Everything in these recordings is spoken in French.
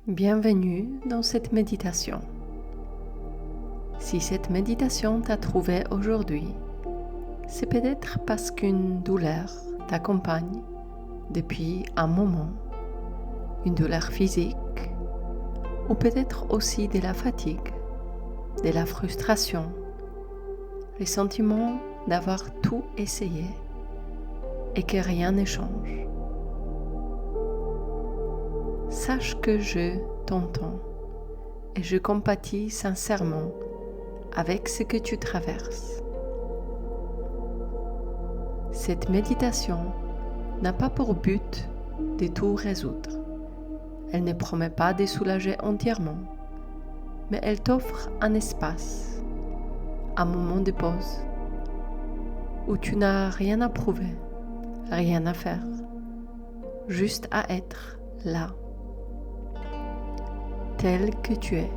Bienvenue dans cette méditation. Si cette méditation t'a trouvé aujourd'hui, c'est peut-être parce qu'une douleur t'accompagne depuis un moment, une douleur physique ou peut-être aussi de la fatigue, de la frustration, le sentiment d'avoir tout essayé et que rien ne change. Sache que je t'entends et je compatis sincèrement avec ce que tu traverses. Cette méditation n'a pas pour but de tout résoudre. Elle ne promet pas de soulager entièrement, mais elle t'offre un espace, un moment de pause, où tu n'as rien à prouver, rien à faire, juste à être là, tel que tu es.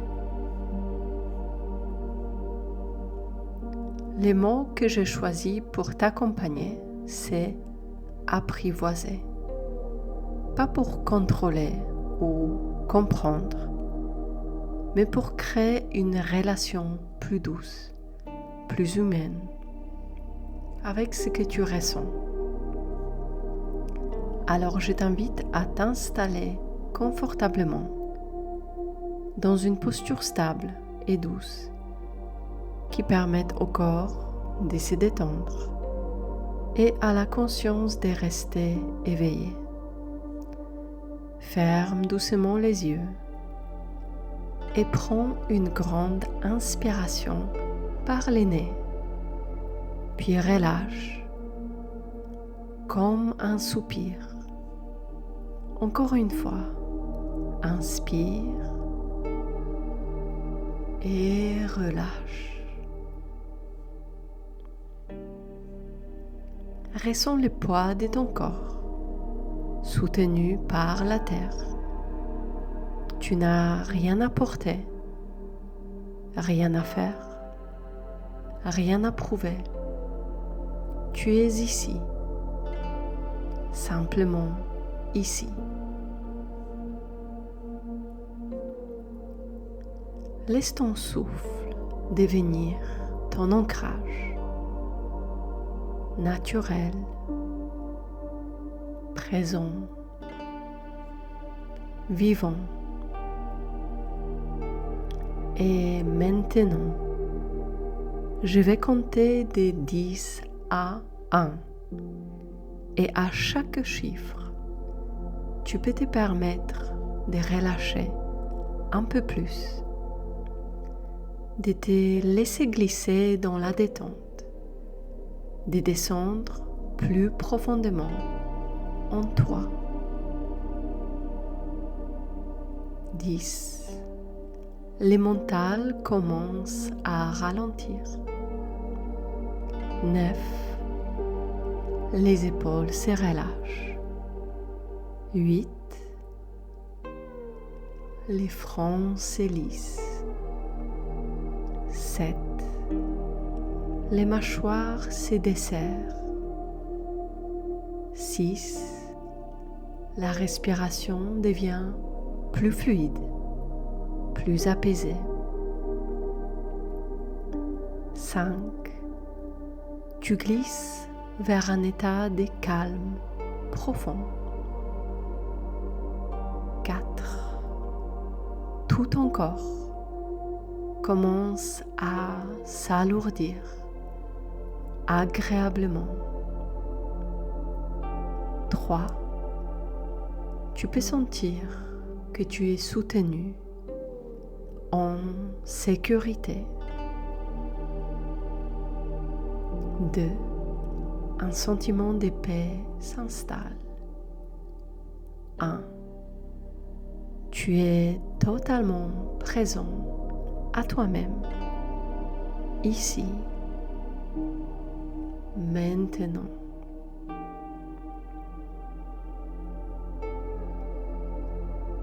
Les mots que j'ai choisis pour t'accompagner, c'est apprivoiser. Pas pour contrôler ou comprendre, mais pour créer une relation plus douce, plus humaine, avec ce que tu ressens. Alors je t'invite à t'installer confortablement dans une posture stable et douce qui permette au corps de se détendre et à la conscience de rester éveillée. Ferme doucement les yeux et prends une grande inspiration par le nez, puis relâche comme un soupir. Encore une fois, inspire et relâche. Ressens le poids de ton corps, soutenu par la terre. Tu n'as rien à porter, rien à faire, rien à prouver. Tu es ici, simplement ici. Laisse ton souffle devenir ton ancrage naturel, présent, vivant. Et maintenant, je vais compter de 10 à 1. Et à chaque chiffre, tu peux te permettre de relâcher un peu plus, de te laisser glisser dans la détente, de descendre plus profondément en toi. 10. Le mental commence à ralentir. 9. Les épaules se relâchent. 8. Les fronts se lissent. 7. Les mâchoires se desserrent. 6. La respiration devient plus fluide, plus apaisée. 5. Tu glisses vers un état de calme profond. 4. Tout ton corps commence à s'alourdir agréablement. 3. Tu peux sentir que tu es soutenu, en sécurité. 2. Un sentiment de paix s'installe. 1. Tu es totalement présent à toi-même, ici, maintenant.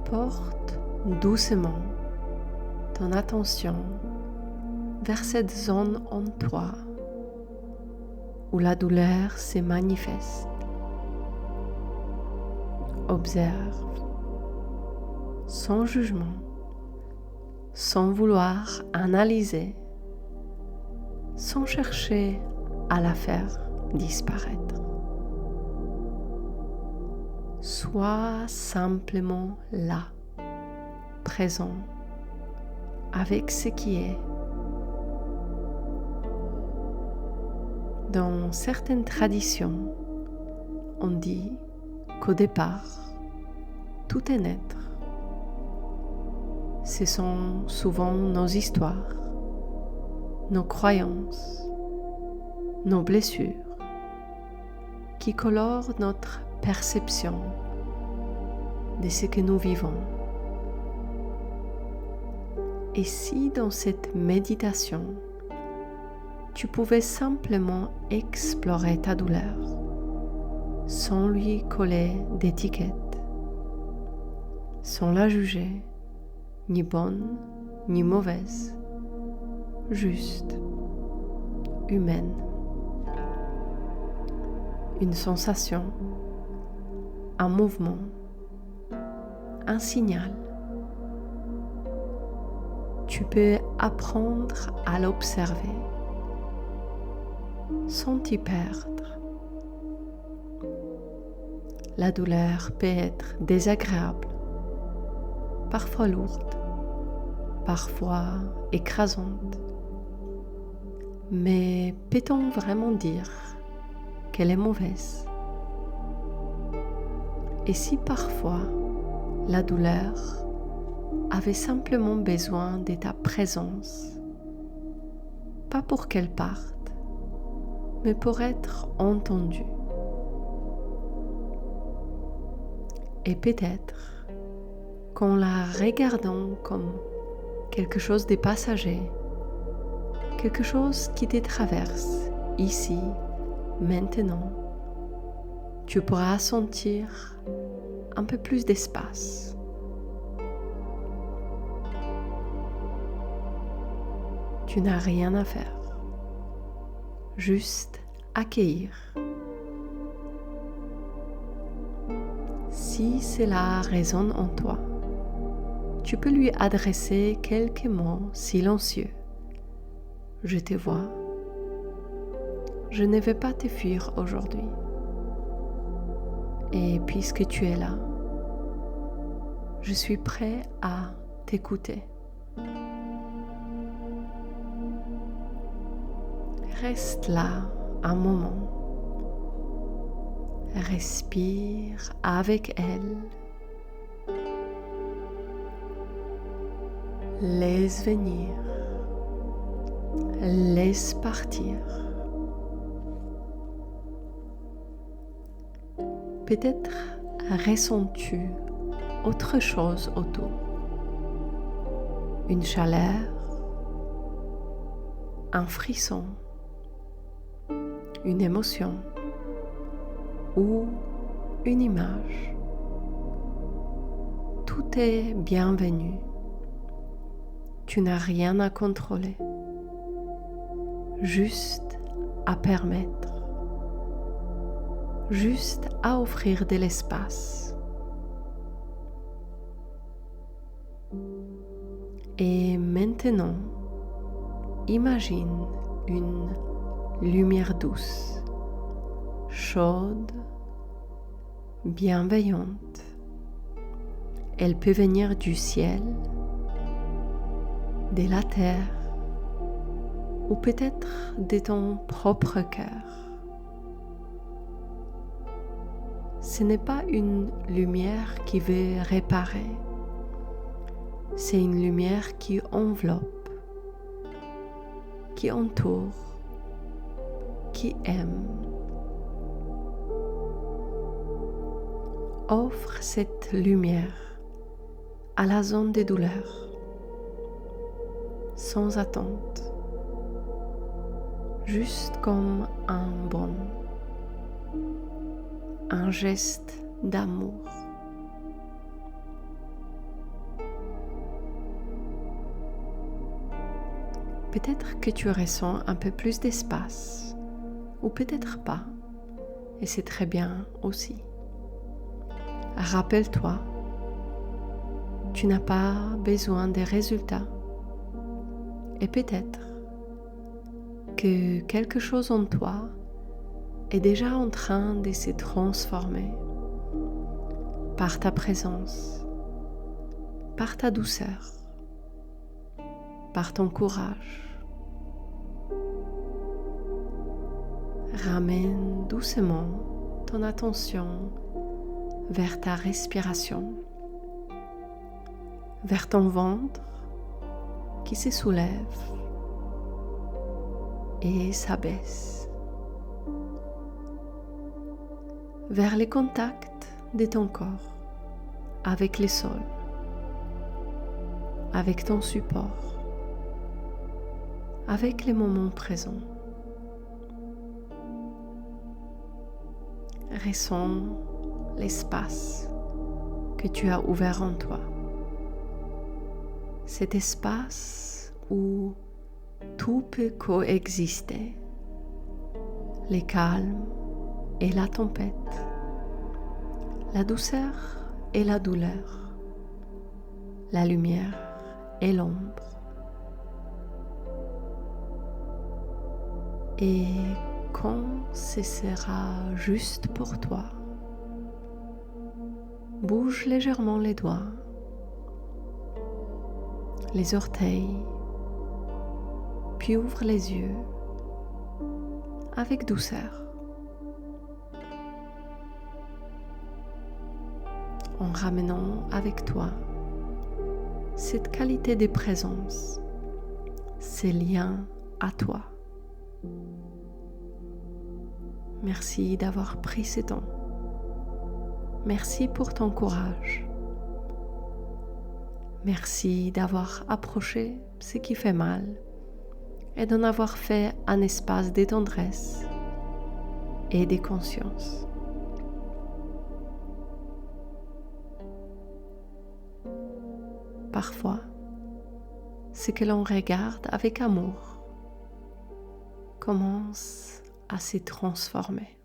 Porte doucement ton attention vers cette zone en toi où la douleur se manifeste. Observe sans jugement, sans vouloir analyser, sans chercher à la faire disparaître. Sois simplement là, présent, avec ce qui est. Dans certaines traditions, on dit qu'au départ, tout est naître. Ce sont souvent nos histoires, nos croyances, nos blessures qui colorent notre perception de ce que nous vivons. Et si dans cette méditation, tu pouvais simplement explorer ta douleur sans lui coller d'étiquette, sans la juger, ni bonne ni mauvaise, juste humaine. Une sensation, un mouvement, un signal. Tu peux apprendre à l'observer sans t'y perdre. La douleur peut être désagréable, parfois lourde, parfois écrasante. Mais peut-on vraiment dire qu'elle est mauvaise? Et si parfois la douleur avait simplement besoin de ta présence, pas pour qu'elle parte, mais pour être entendue. Et peut-être qu'en la regardant comme quelque chose de passager, quelque chose qui te traverse ici, maintenant, tu pourras sentir un peu plus d'espace. Tu n'as rien à faire, juste accueillir. Si cela résonne en toi, tu peux lui adresser quelques mots silencieux. Je te vois. Je ne vais pas te fuir aujourd'hui. Et puisque tu es là, je suis prêt à t'écouter. Reste là un moment. Respire avec elle. Laisse venir. Laisse partir. Peut-être ressens-tu autre chose autour. Une chaleur, un frisson, une émotion ou une image. Tout est bienvenu. Tu n'as rien à contrôler, juste à permettre, juste à offrir de l'espace. Et maintenant, imagine une lumière douce, chaude, bienveillante. Elle peut venir du ciel, de la terre ou peut-être de ton propre cœur. Ce n'est pas une lumière qui veut réparer, c'est une lumière qui enveloppe, qui entoure, qui aime. Offre cette lumière à la zone des douleurs, sans attente, juste comme un baume, un geste d'amour. Peut-être que tu ressens un peu plus d'espace, ou peut-être pas, et c'est très bien aussi. Rappelle-toi, tu n'as pas besoin des résultats. Et peut-être que quelque chose en toi est déjà en train de se transformer par ta présence, par ta douceur, par ton courage. Ramène doucement ton attention vers ta respiration, vers ton ventre qui se soulève et s'abaisse, vers les contacts de ton corps avec le sol, avec ton support, avec les moments présents. Ressens l'espace que tu as ouvert en toi. Cet espace où tout peut coexister, les calmes et la tempête, la douceur et la douleur, la lumière et l'ombre. Et quand ce sera juste pour toi, bouge légèrement les doigts, les orteils, puis ouvre les yeux avec douceur, en ramenant avec toi cette qualité de présence, ces liens à toi. Merci d'avoir pris ce temps. Merci pour ton courage. Merci d'avoir approché ce qui fait mal et d'en avoir fait un espace de tendresse et de conscience. Parfois, ce que l'on regarde avec amour commence à se transformer.